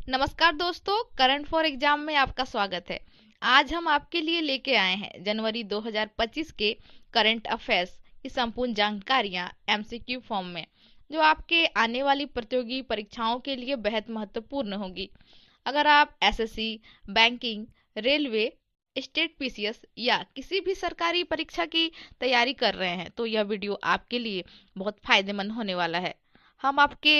नमस्कार दोस्तों, current for exam में आपका स्वागत है। आज हम आपके लिए लेके आए हैं जनवरी 2025 के करंट अफेयर्स की संपूर्ण जानकारियां एमसीक्यू फॉर्म में, जो आपके आने वाली प्रतियोगी परीक्षाओं के लिए बेहद महत्वपूर्ण होगी। अगर आप SSC, banking, railway, state PCS या किसी भी सरकारी परीक्षा की तैयारी कर रहे हैं तो यह वीडियो आपके लिए बहुत फायदेमंद होने वाला है। हम आपके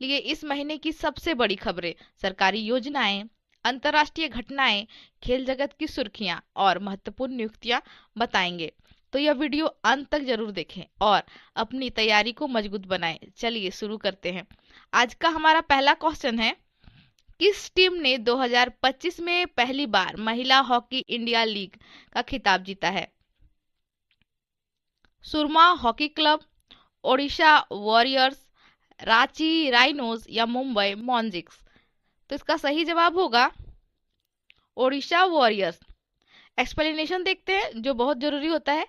लिए इस महीने की सबसे बड़ी खबरें, सरकारी योजनाएं, अंतर्राष्ट्रीय घटनाएं, खेल जगत की सुर्खियां और महत्वपूर्ण नियुक्तियां बताएंगे। तो यह वीडियो अंत तक जरूर देखें और अपनी तैयारी को मजबूत बनाएं। चलिए शुरू करते हैं। आज का हमारा पहला क्वेश्चन है, किस टीम ने 2025 में पहली बार महिला हॉकी इंडिया लीग का खिताब जीता है? Soorma hockey club, Odisha warriors, Ranchi rhinos या मुंबई मॉन्जिक्स। तो इसका सही जवाब होगा ओडिशा वॉरियर्स। एक्सप्लेनेशन देखते हैं जो बहुत जरूरी होता है।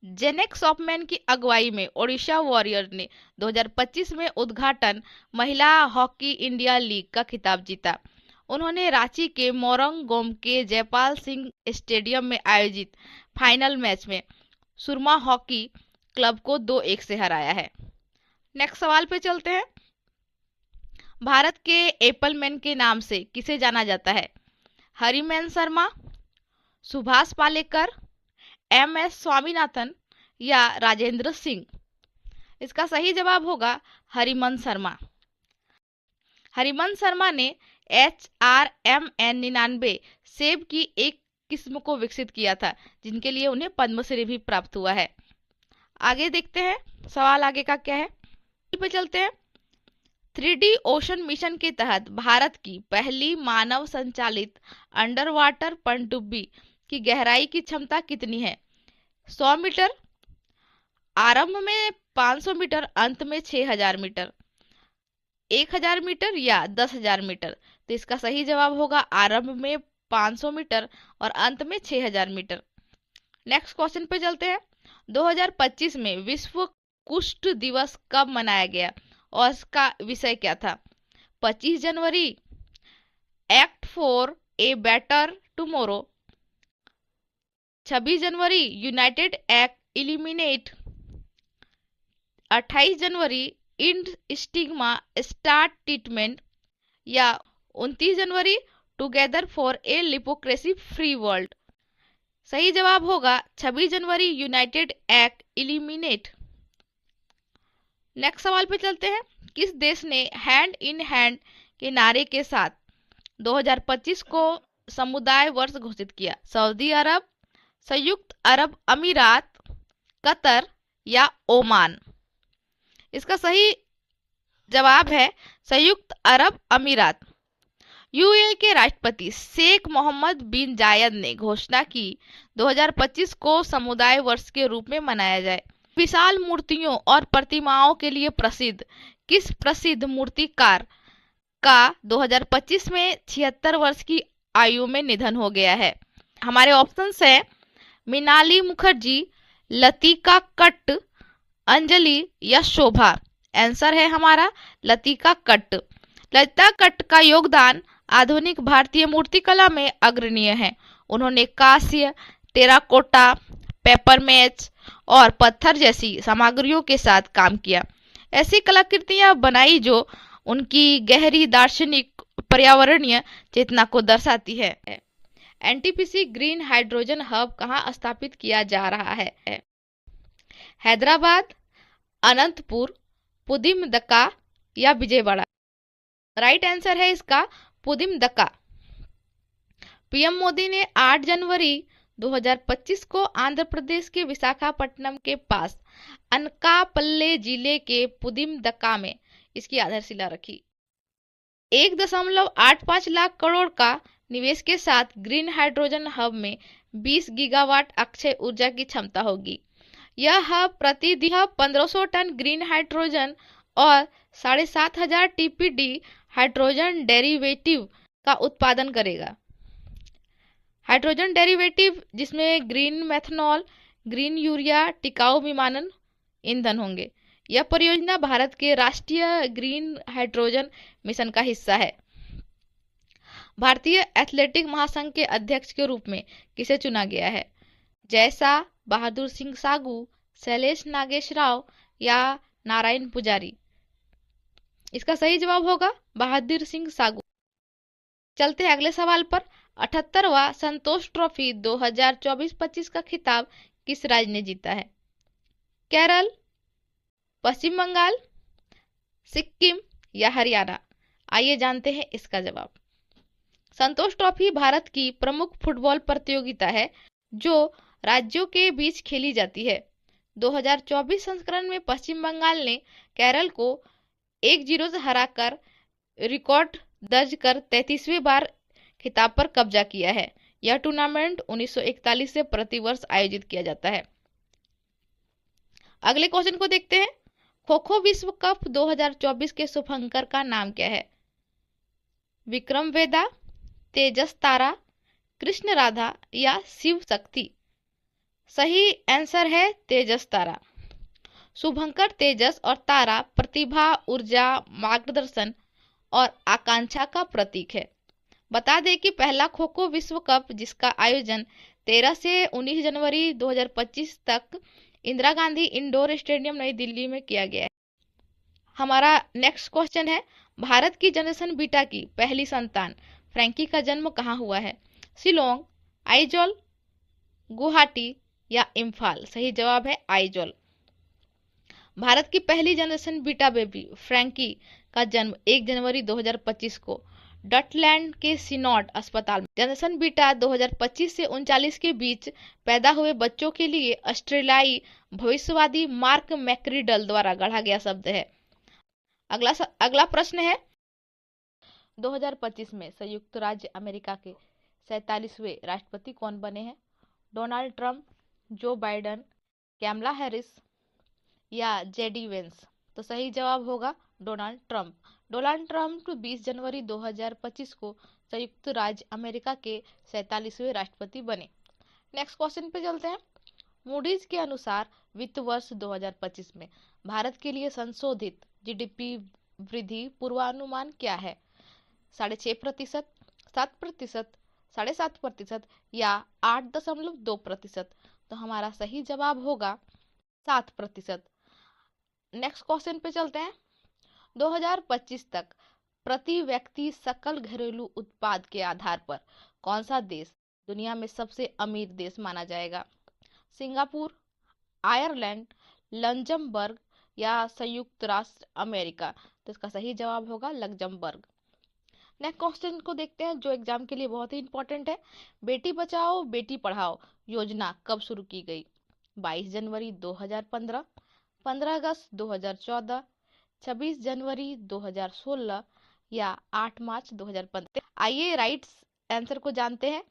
जेनेक सॉपमैन की अगुवाई में ओडिशा वॉरियर ने 2025 में उद्घाटन महिला हॉकी इंडिया लीग का खिताब जीता। उन्होंने रांची के मोरंग के जयपाल सिंह स्टेडियम में आयोजित फाइनल मैच में सुरमा हॉकी क्लब को 2-1 से हराया है। नेक्स्ट सवाल पे चलते हैं। भारत के एप्पलमैन के नाम से किसे जाना जाता है? हरिमैन शर्मा, सुभाष पालेकर, एम एस स्वामीनाथन या राजेंद्र सिंह। इसका सही जवाब होगा हरिमन शर्मा। हरिमन शर्मा ने HRMN 99 सेब की एक किस्म को विकसित किया था, जिनके लिए उन्हें पद्मश्री भी प्राप्त हुआ है। आगे देखते हैं सवाल आगे का क्या है। पे चलते हैं। 3D ओशन मिशन के तहत भारत की पहली मानव संचालित अंडर वाटर पनडुब्बी की गहराई की क्षमता कितनी है? 100 मीटर, आरंभ में 500 मीटर, अंत में 6000 मीटर, 1000 मीटर या 10,000 मीटर। तो इसका सही जवाब होगा आरंभ में 500 मीटर और अंत में 6000 मीटर। नेक्स्ट क्वेश्चन पे चलते हैं। 2025 में विश्व कुष्ठ दिवस कब मनाया गया और इसका विषय क्या था? 25 जनवरी, act for a better tomorrow, 26 जनवरी यूनाइटेड एक्ट इलिमिनेट, 28 जनवरी इंड स्टिग्मा स्टार्ट ट्रीटमेंट या 29 जनवरी together for a leprosy free world. सही जवाब होगा 26 जनवरी यूनाइटेड एक्ट इलिमिनेट। नेक्स्ट सवाल पे चलते हैं। किस देश ने हैंड इन हैंड के नारे के साथ 2025 को समुदाय वर्ष घोषित किया? सऊदी अरब, संयुक्त अरब अमीरात, कतर या ओमान। इसका सही जवाब है संयुक्त अरब अमीरात। यूएई के राष्ट्रपति शेख मोहम्मद बिन जायद ने घोषणा की 2025 को समुदाय वर्ष के रूप में मनाया जाए। विशाल मूर्तियों और प्रतिमाओं के लिए प्रसिद्ध किस प्रसिद्ध मूर्तिकार का 2025 में 76 वर्ष की आयु में निधन हो गया है? हमारे ऑप्शंस हैं मृणाली मुखर्जी, लतिका कट्ट, अंजलि या शोभा। आंसर है हमारा लतिका कट्ट। लतिका कट्ट का योगदान आधुनिक भारतीय मूर्तिकला में अग्रणीय है। उन्होंने कांस्य, टेराकोटा, पेपर मैच और पत्थर जैसी सामग्रियों के साथ काम किया। ऐसी कलाकृतियां बनाई जो उनकी गहरी दार्शनिक पर्यावरणीय चेतना को दर्शाती है। एनटीपीसी ग्रीन हाइड्रोजन हब कहाँ स्थापित किया जा रहा है? हैदराबाद, अनंतपुर, पुदिमदक्का या विजयवाड़ा। राइट आंसर है इसका पुदिमदक्का। पीएम मोदी ने 8 जनवरी 2025 को आंध्र प्रदेश के विशाखापट्टनम के पास अनकापल्ले जिले के पुदिमदक्का में इसकी आधारशिला रखी। 1.85 लाख करोड़ का निवेश के साथ ग्रीन हाइड्रोजन हब में 20 गीगावाट अक्षय ऊर्जा की क्षमता होगी। यह हब प्रतिदिन 1500 टन ग्रीन हाइड्रोजन और 7500 टीपीडी हाइड्रोजन डेरिवेटिव का उत्पादन करेगा। हाइड्रोजन डेरिवेटिव जिसमें ग्रीन मेथनॉल, ग्रीन यूरिया, टिकाऊ विमानन ईंधन होंगे। यह परियोजना भारत के राष्ट्रीय ग्रीन हाइड्रोजन मिशन का हिस्सा है। भारतीय एथलेटिक महासंघ के अध्यक्ष के रूप में किसे चुना गया है? जयशाह, बहादुर सिंह सागू, शैलेश नागेश राव या नारायण पुजारी? इसका सही जवाब होगा बहादुर सिंह सागू। चलते हैं अगले सवाल पर। 78वां संतोष ट्रॉफी 2024-25 का खिताब किस राज्य ने जीता है? केरल, पश्चिम बंगाल, सिक्किम या हरियाणा? आइए जानते हैं इसका जवाब। संतोष ट्रॉफी भारत की प्रमुख फुटबॉल प्रतियोगिता है जो राज्यों के बीच खेली जाती है। 2024 संस्करण में पश्चिम बंगाल ने केरल को 1-0 से हराकर रिकॉर्ड दर्ज कर 33वीं बार खिताब पर कब्जा किया है। यह टूर्नामेंट 1941 से प्रतिवर्ष आयोजित किया जाता है। अगले क्वेश्चन को देखते हैं। खो खो विश्व कप 2024 के शुभंकर का नाम क्या है? विक्रम वेदा, तेजस तारा, कृष्ण राधा या शिव शक्ति? सही आंसर है तेजस तारा। शुभंकर तेजस और तारा प्रतिभा, ऊर्जा, मार्गदर्शन और आकांक्षा का प्रतीक है। बता दें कि पहला खो खो विश्व कप जिसका आयोजन 13 से 19 जनवरी 2025 तक इंदिरा गांधी इंडोर स्टेडियम नई दिल्ली में किया गया है। हमारा नेक्स्ट क्वेश्चन है, भारत की जनरेशन बीटा की पहली संतान फ्रैंकी का जन्म कहाँ हुआ है? शिलोंग, आइजोल, गुवाहाटी या इम्फाल? सही जवाब है आइजोल। भारत की पहली जनरेशन बीटा बेबी फ्रैंकी का जन्म 1 जनवरी 2025 को डटलैंड के सिनॉड अस्पताल में। जनरेशन बीटा 2025 से 39 के बीच पैदा हुए बच्चों के लिए ऑस्ट्रेलियाई भविष्यवादी मार्क मैक्रीडल द्वारा गढ़ा गया शब्द है। अगला प्रश्न है, 2025 में संयुक्त राज्य अमेरिका के 47वें राष्ट्रपति कौन बने हैं? Donald Trump, Joe Biden, Kamala Harris या जेडी वेंस? तो सही जवाब होगा डोनाल्ड ट्रंप। डोनाल्ड ट्रंप 20 जनवरी 2025 को संयुक्त राज्य अमेरिका के 47वें राष्ट्रपति बने। नेक्स्ट क्वेश्चन पे चलते हैं। मूडीज के अनुसार वित्त वर्ष 2025 में भारत के लिए संशोधित जीडीपी वृद्धि पूर्वानुमान क्या है? 6.5%, 7%, 7.5% या 8.2%? तो हमारा सही जवाब होगा 7%। नेक्स्ट क्वेश्चन पे चलते हैं। 2025 तक प्रति व्यक्ति सकल घरेलू उत्पाद के आधार पर कौन सा देश दुनिया में सबसे अमीर देश माना जाएगा? सिंगापुर, आयरलैंड, लग्जमबर्ग या संयुक्त राष्ट्र अमेरिका? तो इसका सही जवाब होगा लग्जमबर्ग। नेक्स्ट क्वेश्चन को देखते हैं जो एग्जाम के लिए बहुत ही इंपॉर्टेंट है। बेटी बचाओ बेटी पढ़ाओ योजना कब शुरू की गई? 22 जनवरी 2015, 15 अगस्त 2014, 26 जनवरी 2016 या 8 मार्च 2015? आइए राइट आंसर को जानते हैं।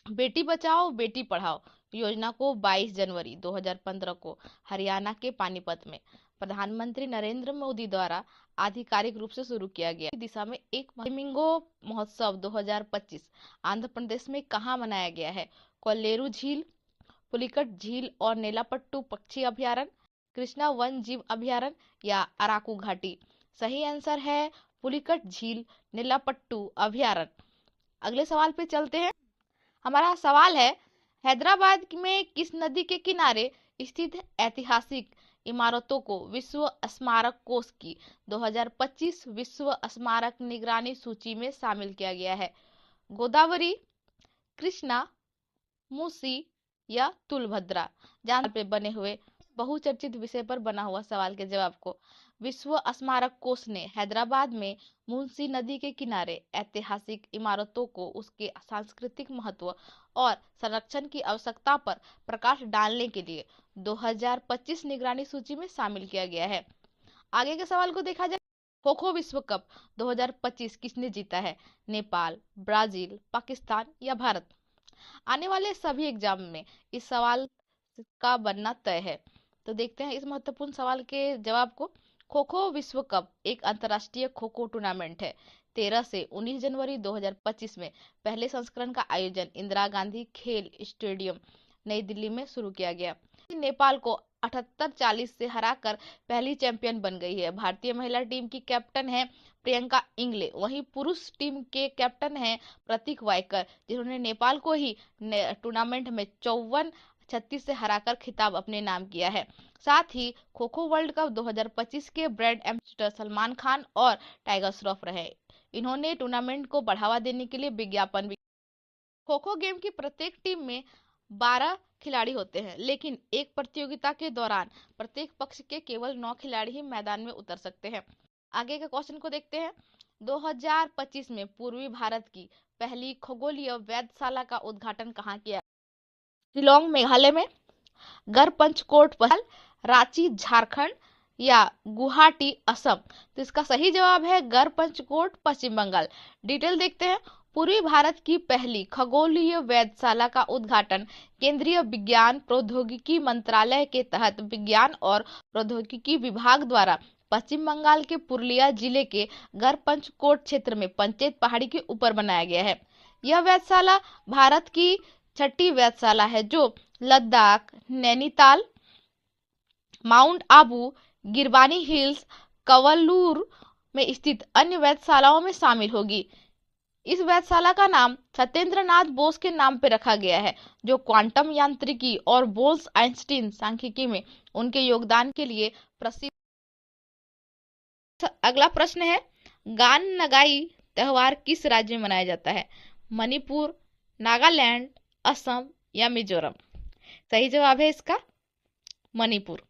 बेटी बचाओ बेटी पढ़ाओ योजना को 22 जनवरी 2015 को हरियाणा के पानीपत में प्रधानमंत्री नरेंद्र मोदी द्वारा आधिकारिक रूप से शुरू किया गया। दिशा में एक फ्लेमिंगो महोत्सव 2025 आंध्र प्रदेश में कहाँ मनाया गया है? कोल्लेरू झील, पुलिकट झील और नेलापट्टू पक्षी अभ्यारण्य, कृष्णा वन जीव अभ्यारण्य या अराकू घाटी? सही आंसर है पुलिकट झील, नेलापट्टू अभ्यारण्य। अगले सवाल पे चलते हैं। हमारा सवाल है, हैदराबाद में किस नदी के किनारे स्थित ऐतिहासिक इमारतों को विश्व स्मारक कोष की 2025 विश्व स्मारक निगरानी सूची में शामिल किया गया है? गोदावरी, कृष्णा, मूसी या तुलभद्रा? जान पे बने हुए बहुचर्चित विषय पर बना हुआ सवाल के जवाब को विश्व स्मारक कोष ने हैदराबाद में मुंशी नदी के किनारे ऐतिहासिक इमारतों को उसके सांस्कृतिक महत्व और संरक्षण की आवश्यकता पर प्रकाश डालने के लिए 2025 निगरानी सूची में शामिल किया गया है। आगे के सवाल को देखा जाए। खो खो विश्व कप 2025 किसने जीता है? नेपाल, ब्राजील, पाकिस्तान या भारत? आने वाले सभी एग्जाम में इस सवाल का बनना तय है। तो देखते हैं इस महत्वपूर्ण सवाल के जवाब को। खो खो विश्व कप एक अंतर्राष्ट्रीय खो खो टूर्नामेंट है। 13 से 19 जनवरी 2025 में पहले संस्करण का आयोजन इंदिरा गांधी खेल स्टेडियम नई दिल्ली में शुरू किया गया। नेपाल को 78-40 से हराकर पहली चैंपियन बन गई है। भारतीय महिला टीम की कैप्टन है प्रियंका इंगले। वहीं पुरुष टीम के कैप्टन हैं प्रतीक वायकर, जिन्होंने नेपाल को ही टूर्नामेंट में 54-36 से हराकर खिताब अपने नाम किया है। साथ ही खो खो वर्ल्ड कप 2025 के ब्रांड एम्बेसडर सलमान खान और टाइगर श्रॉफ रहे। इन्होंने टूर्नामेंट को बढ़ावा देने के लिए विज्ञापन भी। खो खो गेम की प्रत्येक टीम में 12 खिलाड़ी होते हैं, लेकिन एक प्रतियोगिता के दौरान प्रत्येक पक्ष के केवल 9 खिलाड़ी ही मैदान में उतर सकते हैं। आगे के क्वेश्चन को देखते हैं। 2025 में पूर्वी भारत की पहली खगोलीय वेधशाला का उद्घाटन कहाँ किया? शिलोंग मेघालय में, गढ़पंचकोट पश्चिम, रांची झारखंड या गुवाहाटी असम? तो इसका सही जवाब है गढ़पंचकोट पश्चिम बंगाल। डिटेल देखते हैं। पूर्वी भारत की पहली खगोलीय वेधशाला का उद्घाटन केंद्रीय विज्ञान प्रौद्योगिकी मंत्रालय के तहत विज्ञान और प्रौद्योगिकी विभाग द्वारा पश्चिम बंगाल के पुरुलिया जिले के गढ़पंचकोट क्षेत्र में पंचेत पहाड़ी के ऊपर बनाया गया है। यह वेधशाला भारत की छठी वेधशाला है जो लद्दाख, नैनीताल, माउंट आबू, गिरवानी हिल्स, कवलूर में स्थित अन्य वेधशालाओं में शामिल होगी। इस वेधशाला का नाम सत्येंद्र नाथ बोस के नाम पर रखा गया है, जो क्वांटम यांत्रिकी और बोल्स आइंस्टीन सांख्यिकी में उनके योगदान के लिए प्रसिद्ध। अगला प्रश्न है, गान नगाई त्योहार किस राज्य में मनाया जाता है? मणिपुर, नागालैंड, असम या मिजोरम? सही जवाब है इसका मणिपुर।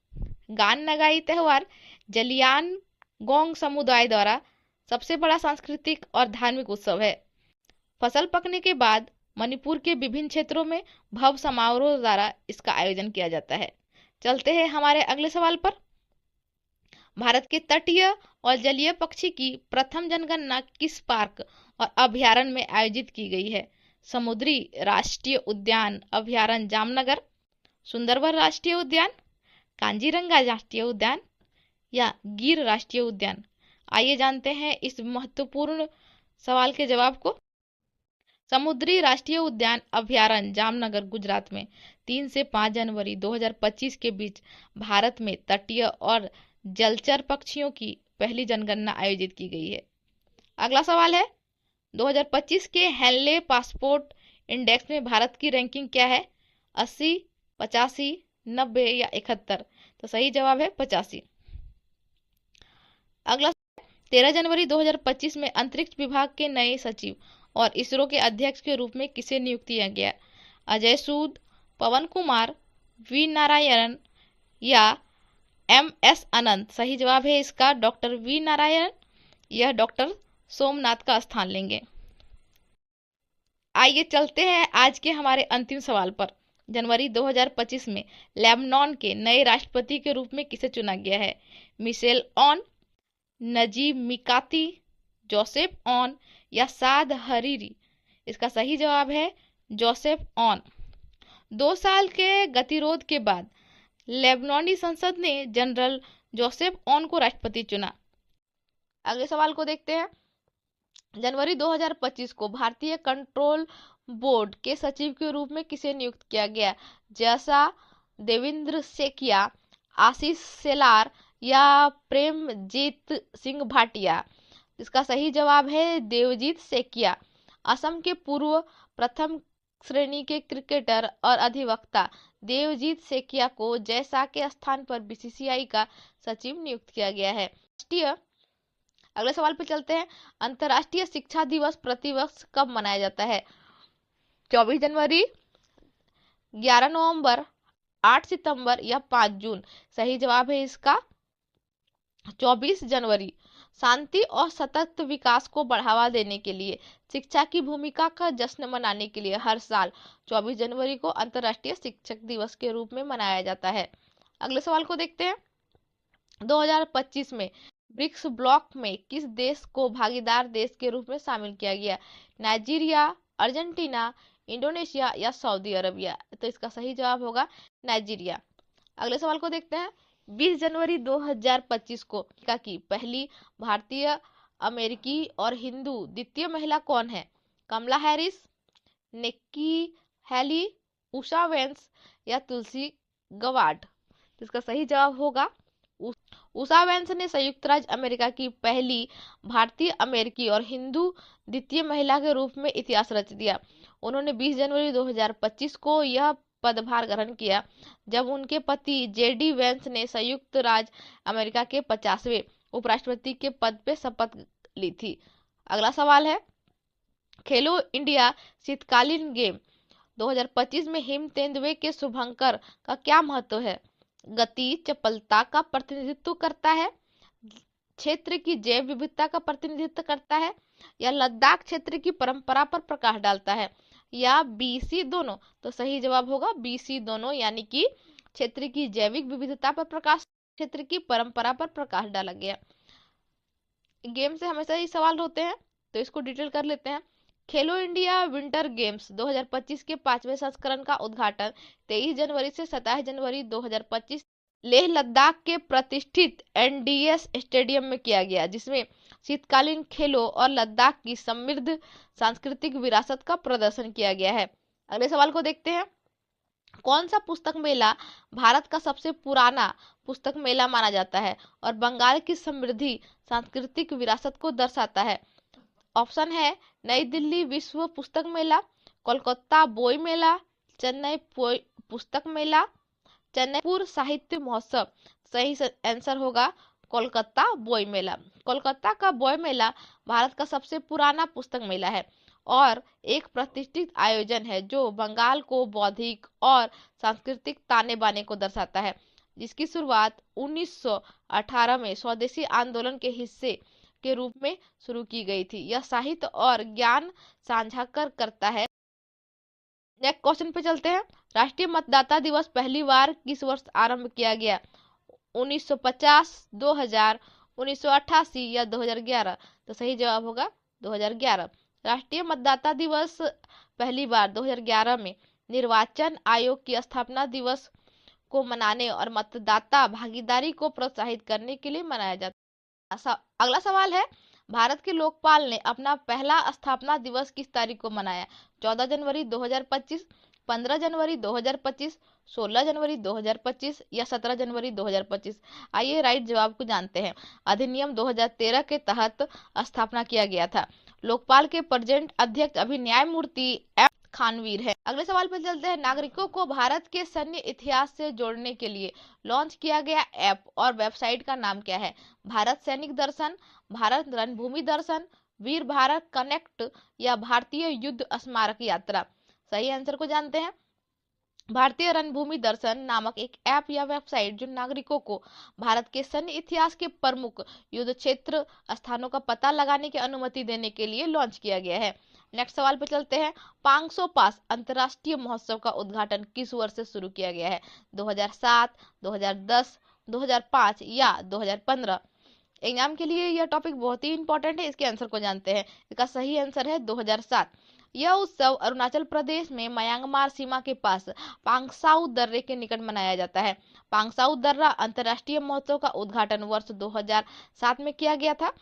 गान नगाई त्योहार जलियांगोंग समुदाय द्वारा सबसे बड़ा सांस्कृतिक और धार्मिक उत्सव है। फसल पकने के बाद मणिपुर के विभिन्न क्षेत्रों में भव्य समारोह द्वारा इसका आयोजन किया जाता है। चलते हैं हमारे अगले सवाल पर। भारत के तटीय और जलीय पक्षी की प्रथम जनगणना किस पार्क और अभयारण्य में आयोजित की गई है? समुद्री राष्ट्रीय उद्यान अभयारण्य जामनगर, सुंदरवन राष्ट्रीय उद्यान, कांजीरंगा राष्ट्रीय उद्यान या गिर राष्ट्रीय उद्यान? आइए जानते हैं इस महत्वपूर्ण सवाल के जवाब को। समुद्री राष्ट्रीय उद्यान अभयारण्य जामनगर गुजरात में 3 से 5 जनवरी 2025 के बीच भारत में तटीय और जलचर पक्षियों की पहली जनगणना आयोजित की गई है। अगला सवाल है, 2025 के हेनले पासपोर्ट इंडेक्स में भारत की रैंकिंग क्या है? 80, 85, 90 या 71? तो सही जवाब है 85। अगला 13 जनवरी 2025 में अंतरिक्ष विभाग के नए सचिव और इसरो के अध्यक्ष के रूप में किसे नियुक्त किया गया? अजय सूद, पवन कुमार, वी नारायणन या MS अनंत? सही जवाब है इसका डॉक्टर वी नारायणन। यह डॉक्टर सोमनाथ का स्थान लेंगे। आइए चलते हैं आज के हमारे अंतिम सवाल पर। जनवरी 2025 में लेबनान के नए राष्ट्रपति के रूप में किसे चुना गया है? Michel Aoun, Najib Mikati, Joseph Aoun या साद हरीरी? इसका सही जवाब है जोसेफ ऑन। 2 साल के गतिरोध के बाद लेबनानी संसद ने जनरल जोसेफ ऑन को राष्ट्रपति चुना। अगले सवाल को देखते हैं। जनवरी 2025 को भारतीय कंट्रोल बोर्ड के सचिव के रूप में किसे नियुक्त किया गया? जैसा देवेंद्र सेकिया, आशीष सेलार या प्रेमजीत सिंह भाटिया? इसका सही जवाब है देवजीत सेकिया। असम के पूर्व प्रथम श्रेणी के क्रिकेटर और अधिवक्ता देवजीत सेकिया को जैसा के स्थान पर BCCI का सचिव नियुक्त किया गया है। अगले सवाल पे चलते हैं। अंतर्राष्ट्रीय शिक्षा दिवस प्रतिवर्ष कब मनाया जाता है? 24 जनवरी, 11 नवंबर, 8 सितंबर या 5 जून? सही जवाब है इसका 24 जनवरी। शांति और सतत विकास को बढ़ावा देने के लिए शिक्षा की भूमिका का जश्न मनाने के लिए हर साल 24 जनवरी को अंतर्राष्ट्रीय शिक्षक दिवस के रूप में मनाया जाता है। अगले सवाल को देखते हैं। 2025 में ब्रिक्स ब्लॉक में किस देश को भागीदार देश के रूप में शामिल किया गया? नाइजीरिया, अर्जेंटीना, इंडोनेशिया या सऊदी अरबिया? तो इसका सही जवाब होगा नाइजीरिया। अगले सवाल को देखते हैं। 20 जनवरी 2025 को अमेरिका की पहली भारतीय अमेरिकी और हिंदू द्वितीय महिला कौन है? कमला Harris, Nikki heli, Usha veins या तुलसी गवार्ड। तो इसका सही जवाब होगा उषा वेंस ने संयुक्त राज्य अमेरिका की पहली भारतीय अमेरिकी और हिंदू द्वितीय महिला के रूप में इतिहास रच दिया। उन्होंने 20 जनवरी 2025 को यह पदभार ग्रहण किया जब उनके पति जेडी वेंस ने संयुक्त राज्य अमेरिका के 50वें उपराष्ट्रपति के पद पे शपथ ली थी। अगला सवाल है, खेलो इंडिया शीतकालीन गेम 2025 में हिम तेंदुए के शुभंकर का क्या महत्व है? गति, चपलता का प्रतिनिधित्व करता है, क्षेत्र की जैव विविधता का प्रतिनिधित्व करता है, या लद्दाख क्षेत्र की परंपरा पर प्रकाश डालता है, या बीसी दोनों? तो सही जवाब होगा बीसी दोनों, यानी कि क्षेत्र की जैविक विविधता पर प्रकाश, क्षेत्र की परंपरा पर प्रकाश डाला गया। गेम से हमेशा ही सवाल होते हैं तो इसको डिटेल कर लेते हैं। खेलो इंडिया विंटर गेम्स 2025 के 5वें संस्करण का उद्घाटन 23 जनवरी से 27 जनवरी 2025 लेह लद्दाख के प्रतिष्ठित एनडीएस स्टेडियम में किया गया, जिसमें शीतकालीन खेलों और लद्दाख की समृद्ध सांस्कृतिक विरासत का प्रदर्शन किया गया है। अगले सवाल को देखते हैं, कौन सा पुस्तक मेला भारत का सबसे पुराना पुस्तक मेला माना जाता है और बंगाल की समृद्धि सांस्कृतिक विरासत को दर्शाता है? ऑप्शन है नई दिल्ली विश्व पुस्तक मेला, कोलकाता बोई मेला, चेन्नई पुस्तक मेला, चेन्नईपुर साहित्य महोत्सव। सही आंसर होगा कोलकाता बोई मेला। कोलकाता का बोई मेला भारत का सबसे पुराना पुस्तक मेला है और एक प्रतिष्ठित आयोजन है जो बंगाल को बौद्धिक और सांस्कृतिक ताने बाने को दर्शाता है, जिसकी शुरुआत 1918 में स्वदेशी आंदोलन के हिस्से के रूप में शुरू की गई थी। यह साहित्य और ज्ञान साझा करता है। नेक्स्ट क्वेश्चन पे चलते हैं, राष्ट्रीय मतदाता दिवस पहली बार किस वर्ष आरंभ किया गया? 1950, 2000, 1988 या 2011? तो सही जवाब होगा 2011। राष्ट्रीय मतदाता दिवस पहली बार 2011 में निर्वाचन आयोग की स्थापना दिवस को मनाने और मतदाता भागीदारी को प्रोत्साहित करने के लिए मनाया जाता है। अगला सवाल है, भारत के लोकपाल ने अपना पहला स्थापना दिवस किस तारीख को मनाया? 14 जनवरी 2025, 15 जनवरी 2025, 16 जनवरी 2025 या 17 जनवरी 2025? आइए राइट जवाब को जानते हैं। अधिनियम 2013 के तहत स्थापना किया गया था। लोकपाल के प्रेजेंट अध्यक्ष अभी न्यायमूर्ति एम खानवीर है। अगले सवाल पर चलते हैं, नागरिकों को भारत के सैन्य इतिहास से जोड़ने के लिए लॉन्च किया गया ऐप और वेबसाइट का नाम क्या है? भारत सैनिक दर्शन, भारत रणभूमि दर्शन, वीर भारत कनेक्ट या भारतीय युद्ध स्मारक यात्रा? सही आंसर को जानते हैं। भारतीय रणभूमि दर्शन नामक एक ऐप या वेबसाइट जो नागरिकों को भारत के सैन्य इतिहास के प्रमुख युद्ध क्षेत्र स्थानों का पता लगाने की अनुमति देने के लिए लॉन्च किया गया है। नेक्स्ट सवाल पे चलते हैं, पांगसो पास अंतरराष्ट्रीय महोत्सव का उद्घाटन किस वर्ष से शुरू किया गया है? 2007, 2010, 2005 या 2015? एग्जाम के लिए यह टॉपिक बहुत ही इंपॉर्टेंट है, इसके आंसर को जानते हैं। इसका सही आंसर है 2007। यह उत्सव अरुणाचल प्रदेश में म्यांमार सीमा के पास पांगसाउ दर्रे के निकट मनाया जाता है। पांगसाउ दर्रा अंतरराष्ट्रीय महोत्सव का उद्घाटन वर्ष 2007 में किया गया था।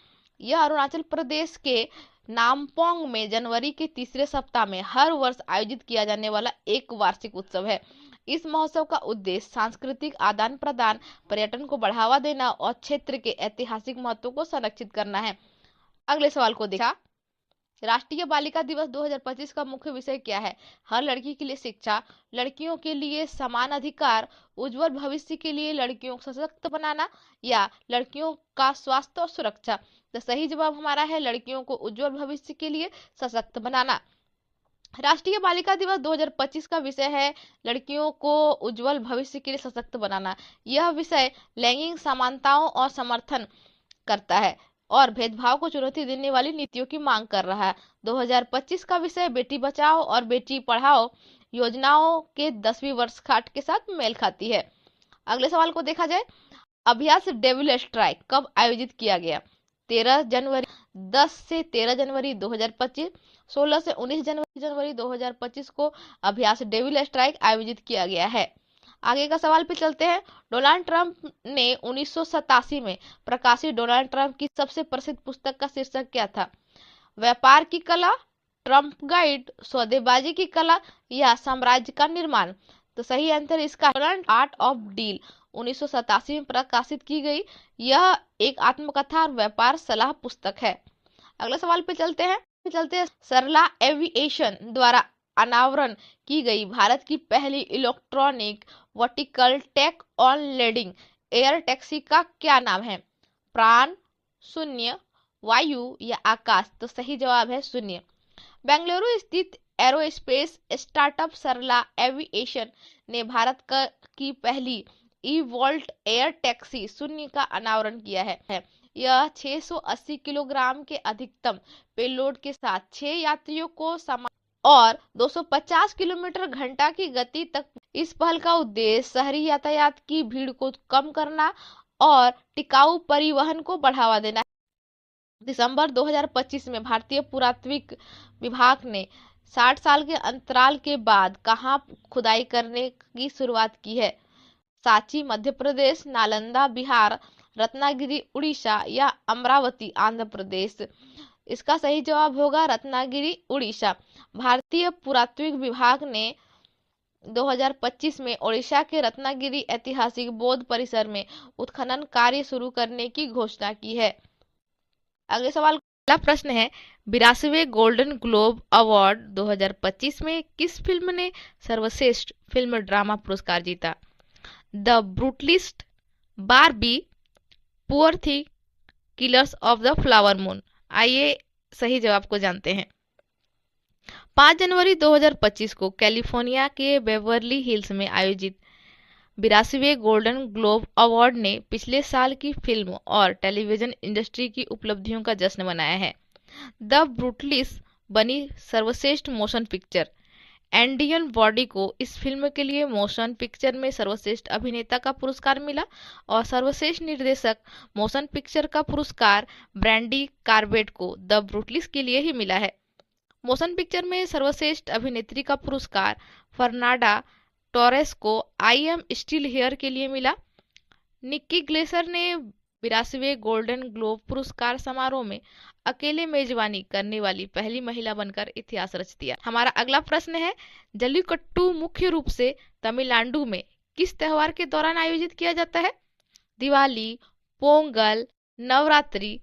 यह अरुणाचल प्रदेश के नामपोंग में जनवरी के तीसरे सप्ताह में हर वर्ष आयोजित किया जाने वाला एक वार्षिक उत्सव है। इस महोत्सव का उद्देश्य सांस्कृतिक आदान प्रदान, पर्यटन को बढ़ावा देना और क्षेत्र के ऐतिहासिक महत्व को संरक्षित करना है। अगले सवाल को देखा, राष्ट्रीय बालिका दिवस 2025 का मुख्य विषय क्या है? हर लड़की के लिए शिक्षा, लड़कियों के लिए समान अधिकार, उज्जवल भविष्य के लिए लड़कियों को सशक्त बनाना या लड़कियों का स्वास्थ्य और सुरक्षा? तो सही जवाब हमारा है लड़कियों को उज्जवल भविष्य के लिए सशक्त बनाना। राष्ट्रीय बालिका दिवस 2025 का विषय है लड़कियों को उज्जवल भविष्य के लिए सशक्त बनाना। यह विषय लैंगिक समानताओं और समर्थन करता है और भेदभाव को चुनौती देने वाली नीतियों की मांग कर रहा है। 2025 का विषय बेटी बचाओ और बेटी पढ़ाओ योजनाओं के 10वीं वर्षगांठ के साथ मेल खाती है। अगले सवाल को देखा जाए, अभ्यास डेविल स्ट्राइक कब आयोजित किया गया? 13 जनवरी 10 से 13 जनवरी 2025, 16 से 19 जनवरी 2025 को अभ्यास डेविल स्ट्राइक आयोजित किया गया है। आगे का सवाल पे चलते हैं, डोनाल्ड ट्रंप ने 1987 में प्रकाशित डोनाल्ड ट्रंप की सबसे प्रसिद्ध पुस्तक का शीर्षक क्या था? व्यापार की कला, ट्रंप गाइड, सौदेबाजी की कला या साम्राज्य का निर्माण? तो सही आंसर इसका आर्ट ऑफ डील 1987 में प्रकाशित की गई। यह एक आत्मकथा और व्यापार सलाह पुस्तक है। अगले सवाल पे चलते हैं। सरला एविएशन द्वारा अनावरण की गई भारत की पहली electronic vertical take on landing air taxi का क्या नाम है? प्राण, शून्य, वायु या आकाश? तो सही जवाब है शून्य। बेंगलुरु स्थित एरोस्पेस स्टार्टअप सरला एविएशन ने भारत की पहली ई वोल्ट एयर टैक्सी शून्य का अनावरण किया है। यह 680 किलोग्राम के अधिकतम पेलोड के साथ 6 यात्रियों को और 250 किलोमीटर घंटा की गति तक। इस पहल का उद्देश्य शहरी यातायात की भीड़ को कम करना और टिकाऊ परिवहन को बढ़ावा देना है। दिसंबर 2025 में भारतीय पुरातत्व विभाग ने 60 साल के अंतराल के बाद कहां खुदाई करने की शुरुआत की है? सांची मध्य प्रदेश, नालंदा बिहार, रत्नागिरी उड़ीसा या अमरावती आंध्र प्रदेश? इसका सही जवाब होगा रत्नागिरी उड़ीसा। भारतीय पुरातत्व विभाग ने 2025 में ओडिशा के रत्नागिरी ऐतिहासिक बौद्ध परिसर में उत्खनन कार्य शुरू करने की घोषणा की है। अगले सवाल, पहला प्रश्न है 82वें गोल्डन ग्लोब अवार्ड 2025 में किस फिल्म ने सर्वश्रेष्ठ फिल्म ड्रामा पुरस्कार जीता? The brutalist, Barbie, poor thing, killers of the flower moon? आइए सही जवाब को जानते हैं। 5 जनवरी 2025 को कैलिफोर्निया के बेवर्ली हिल्स में आयोजित 82वें गोल्डन ग्लोब अवार्ड ने पिछले साल की फिल्म और टेलीविजन इंडस्ट्री की उपलब्धियों का जश्न मनाया है। द ब्रूटलिस्ट बनी सर्वश्रेष्ठ मोशन पिक्चर। एंडियन बॉडी को इस फिल्म के लिए मोशन पिक्चर में सर्वश्रेष्ठ अभिनेता का पुरस्कार मिला और सर्वश्रेष्ठ निर्देशक मोशन पिक्चर का पुरस्कार ब्रैंडी कार्बेट को द ब्रूटलिस्ट के लिए ही मिला है। मोशन पिक्चर में सर्वश्रेष्ठ अभिनेत्री का पुरस्कार फर्नांडा टोरेस को आई एम स्टिल हियर के लिए मिला। निक्की ग्लेसर ने 82वें गोल्डन ग्लोब पुरस्कार समारोह में अकेले मेजबानी करने वाली पहली महिला बनकर इतिहास रच दिया। हमारा अगला प्रश्न है जल्लीकट्टू मुख्य रूप से तमिलनाडु में किस त्योहार के दौरान आयोजित किया जाता है? दिवाली, पोंगल, नवरात्रि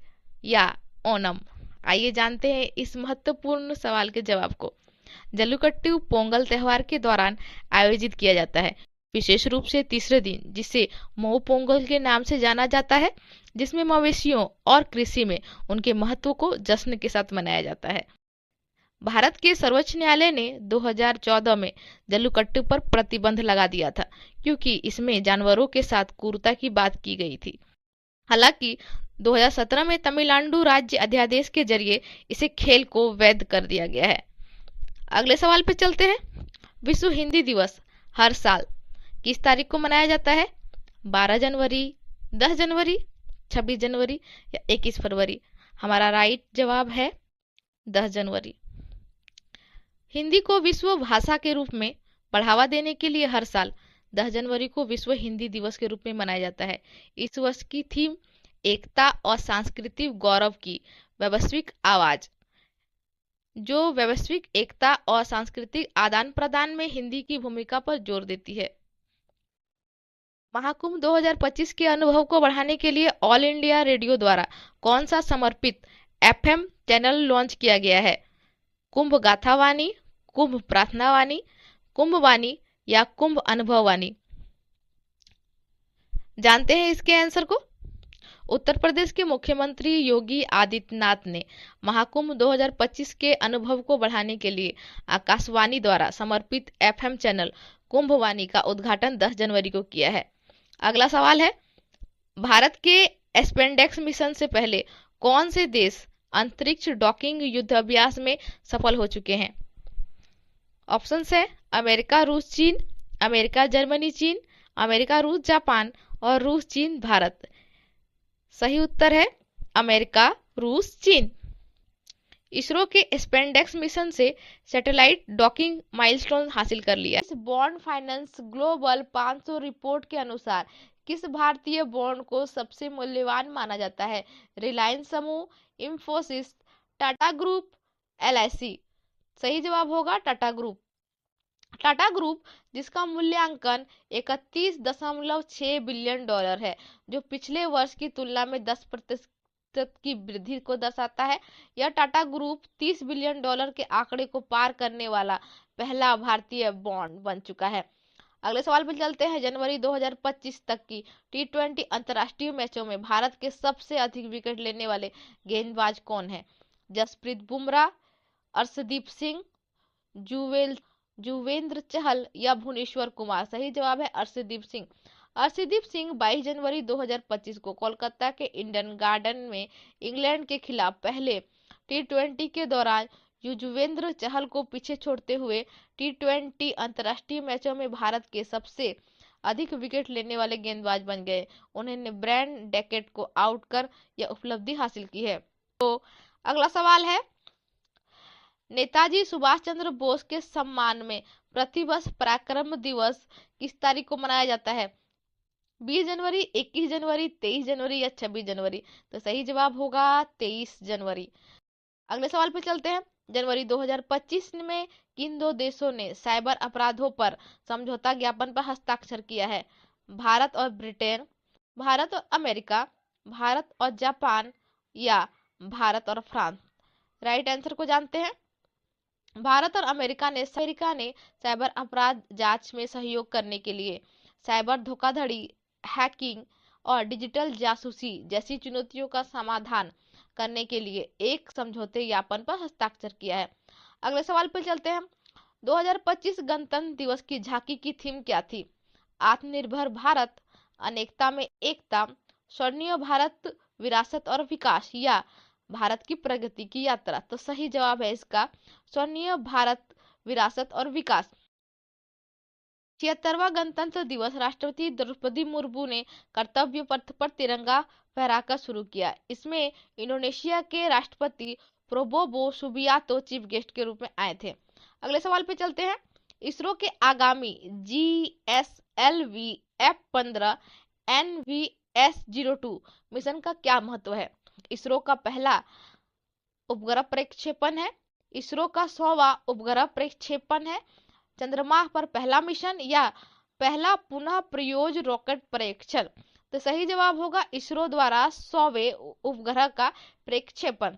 या ओणम? आइए जानते हैं इस महत्वपूर्ण सवाल के जवाब को। जल्लीकट्टू पोंगल त्योहार के दौरान आयोजित किया जाता है, विशेष रूप से तीसरे दिन, जिसे मऊ पोंगल के नाम से जाना जाता है, जिसमें मवेशियों और कृषि में उनके महत्व को जश्न के साथ मनाया जाता है। भारत के सर्वोच्च न्यायालय ने 2014 में जल्लीकट्टू पर प्रतिबंध लगा दिया था क्योंकि इसमें जानवरों के साथ क्रूरता की बात की गई थी। हालांकि 2017 में तमिलनाडु राज्य अध्यादेश के जरिए इसे खेल को वैध कर दिया गया है। अगले सवाल पे चलते हैं। विश्व हिंदी दिवस हर साल किस तारीख को मनाया जाता है? 12 जनवरी, 10 जनवरी, 26 जनवरी या 21 फरवरी? हमारा राइट जवाब है 10 जनवरी। हिंदी को विश्व भाषा के रूप में बढ़ावा देने के लिए हर साल 10 जनवरी को विश्व हिंदी दिवस के रूप में मनाया जाता है। इस वर्ष की थीम एकता और सांस्कृतिक गौरव की वैश्विक आवाज, जो वैश्विक एकता और सांस्कृतिक आदान प्रदान में हिंदी की भूमिका पर जोर देती है। महाकुंभ 2025 के अनुभव को बढ़ाने के लिए ऑल इंडिया रेडियो द्वारा कौन सा समर्पित एफएम चैनल लॉन्च किया गया है? कुंभ गाथा वाणी, कुंभ प्रार्थना वाणी, कुंभ वाणी या कुंभ अनुभव वाणी? जानते हैं इसके आंसर को। उत्तर प्रदेश के मुख्यमंत्री योगी आदित्यनाथ ने महाकुंभ 2025 के अनुभव को बढ़ाने के लिए आकाशवाणी द्वारा समर्पित एफएम चैनल कुंभ वाणी का उद्घाटन 10 जनवरी को किया है। अगला सवाल है भारत के एस्पेंडेक्स मिशन से पहले कौन से देश अंतरिक्ष डॉकिंग युद्धाभ्यास में सफल हो चुके हैं? ऑप्शंस है अमेरिका, रूस, चीन, अमेरिका, जर्मनी, चीन, अमेरिका, रूस, जापान और रूस, चीन, भारत। सही उत्तर है अमेरिका, रूस, चीन। इसरो के स्पेंडेक्स मिशन से सैटेलाइट डॉकिंग माइलस्टोन हासिल कर लिया। इस बॉन्ड फाइनेंस ग्लोबल 500 रिपोर्ट के अनुसार किस भारतीय बॉन्ड को सबसे मूल्यवान माना जाता है? रिलायंस समूह, इंफोसिस, टाटा ग्रुप, एलआईसी? सही जवाब होगा टाटा ग्रुप। टाटा ग्रुप, जिसका मूल्यांकन 31.6 बिलियन डॉलर है, जो पिछले वर्ष की तुलना में 10% की वृद्धि को दर्शाता है। यह टाटा ग्रुप 30 बिलियन डॉलर के आंकड़े को पार करने वाला पहला भारतीय बॉन्ड बन चुका है। अगले सवाल पर चलते हैं। जनवरी 2025 तक की T20 अंतर्राष्ट्रीय मैचों में भारत के सबसे अधिक विकेट लेने वाले गेंदबाज कौन है? जसप्रीत बुमराह, अर्शदीप सिंह, जुवेल युजवेंद्र चहल या भुवनेश्वर कुमार? सही जवाब है अर्शदीप सिंह। अर्शदीप सिंह 22 जनवरी 2025 को कोलकाता के ईडन गार्डन में इंग्लैंड के खिलाफ पहले T20 के दौरान युजवेंद्र चहल को पीछे छोड़ते हुए T20 अंतर्राष्ट्रीय मैचों में भारत के सबसे अधिक विकेट लेने वाले गेंदबाज बन गए। उन्होंने ब्रैंड डेकेट को आउट कर यह उपलब्धि हासिल की है। तो अगला सवाल है, नेताजी सुभाष चंद्र बोस के सम्मान में प्रतिवर्ष पराक्रम दिवस किस तारीख को मनाया जाता है? 20 जनवरी, 21 जनवरी, 23 जनवरी या 26 जनवरी? तो सही जवाब होगा 23 जनवरी। अगले सवाल पे चलते हैं। जनवरी 2025 में किन दो देशों ने साइबर अपराधों पर समझौता ज्ञापन पर हस्ताक्षर किया है? भारत और ब्रिटेन, भारत और अमेरिका, भारत और जापान या भारत और फ्रांस? राइट आंसर को जानते हैं। भारत और अमेरिका ने साइबर अपराध जांच में सहयोग करने के लिए साइबर धोखाधड़ी, हैकिंग और डिजिटल जासूसी जैसी चुनौतियों का समाधान करने के लिए एक समझौते ज्ञापन पर हस्ताक्षर किया है। अगले सवाल पर चलते हैं। 2025 गणतंत्र दिवस की झांकी की थीम क्या थी? आत्मनिर्भर भारत, अनेकता में एकता, स्वर्णिम भारत, विरासत और विकास या भारत की प्रगति की यात्रा? तो सही जवाब है इसका स्वर्णिम भारत, विरासत और विकास। 76वां गणतंत्र दिवस राष्ट्रपति द्रौपदी मुर्मू ने कर्तव्य पथ पर तिरंगा फहराकर शुरू किया। इसमें इंडोनेशिया के राष्ट्रपति प्रोबोवो सुबियांतो चीफ गेस्ट के रूप में आए थे। अगले सवाल पे चलते हैं। इसरो के आगामी GSLV F-15 NVS-02 मिशन का क्या महत्व है? इसरो का पहला उपग्रह प्रक्षेपण है, इसरो का 100वां उपग्रह प्रक्षेपण है, चंद्रमा पर पहला मिशन या पहला पुनः प्रयोज्य रॉकेट परीक्षण? तो सही जवाब होगा इसरो द्वारा 100वें उपग्रह का प्रक्षेपण।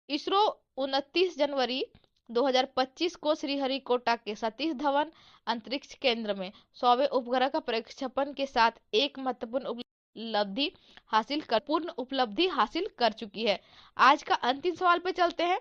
इसरो 29 जनवरी 2025 को श्रीहरिकोटा के सतीश धवन अंतरिक्ष केंद्र में 100वें उपग्रह का प्रक्षेपण के साथ एक महत्वपूर्ण उपलब्धि हासिल कर चुकी है। आज का अंतिम सवाल पे चलते हैं।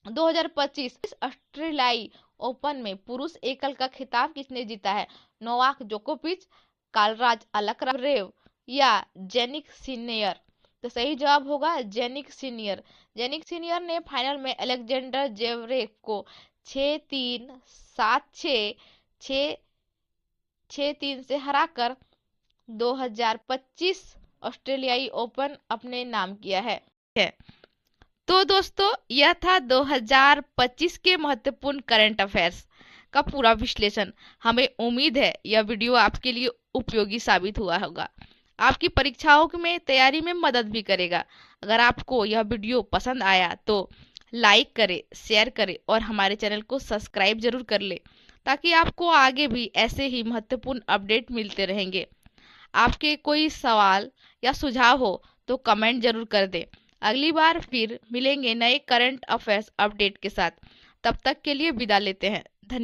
2025 ऑस्ट्रेलियाई ओपन में पुरुष एकल का खिताब किसने जीता है? नोवाक जोकोविच, कालराज अलकरेव या जेनिक सिनियर? तो सही जवाब होगा जेनिक सिनियर। जेनिक सिनियर ने फाइनल में अलेक्जेंडर जेवरेव को 6-3, 7-6, 6-3 से हराकर 2025 ऑस्ट्रेलियाई ओपन अपने नाम किया है। तो दोस्तों, यह था 2025 के महत्वपूर्ण करंट अफेयर्स का पूरा विश्लेषण। हमें उम्मीद है यह वीडियो आपके लिए उपयोगी साबित हुआ होगा, आपकी परीक्षाओं में तैयारी में मदद भी करेगा। अगर आपको यह वीडियो पसंद आया तो लाइक करें, शेयर करें और हमारे चैनल को सब्सक्राइब जरूर कर ले, ताकि आपको आगे भी ऐसे ही महत्वपूर्ण अपडेट मिलते रहेंगे। आपके कोई सवाल या सुझाव हो तो कमेंट जरूर कर दें। अगली बार फिर मिलेंगे नए करंट अफेयर्स अपडेट के साथ। तब तक के लिए विदा लेते हैं। धन्यवाद।